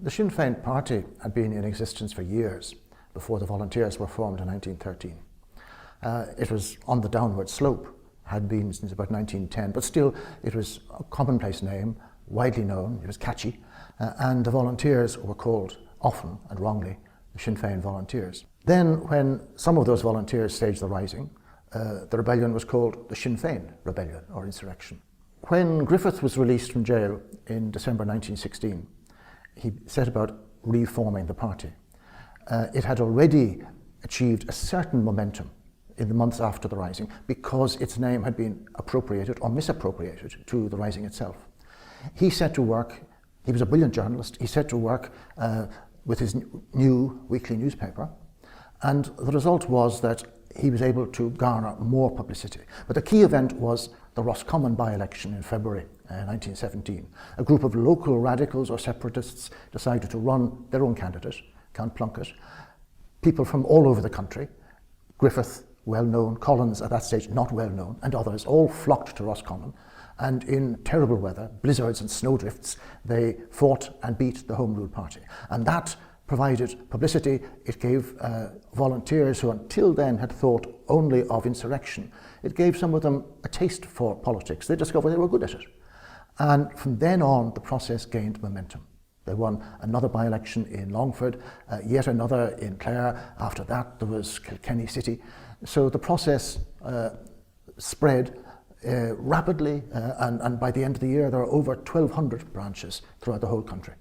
The Sinn Féin party had been in existence for years before the Volunteers were formed in 1913. It was on the downward slope, had been since about 1910, but still it was a commonplace name, widely known, it was catchy, and the Volunteers were called often and wrongly the Sinn Féin Volunteers. Then when some of those volunteers staged the rising, the rebellion was called the Sinn Féin Rebellion or insurrection. When Griffith was released from jail in December 1916, he set about reforming the party. It had already achieved a certain momentum in the months after the rising because its name had been appropriated or misappropriated to the rising itself. He set to work, he was a brilliant journalist, he set to work with his new weekly newspaper, and the result was that he was able to garner more publicity. But the key event was the Roscommon by-election in February 1917. A group of local radicals or separatists decided to run their own candidate, Count Plunkett. People from all over the country, Griffith, well known, Collins at that stage not well known, and others, all flocked to Roscommon. And in terrible weather, blizzards and snowdrifts, they fought and beat the Home Rule Party. And that provided publicity. It gave volunteers who until then had thought only of insurrection, it gave some of them a taste for politics. They discovered they were good at it. And from then on, the process gained momentum. They won another by-election in Longford, yet another in Clare. After that, there was Kilkenny City. So the process spread rapidly, and by the end of the year, there are over 1,200 branches throughout the whole country.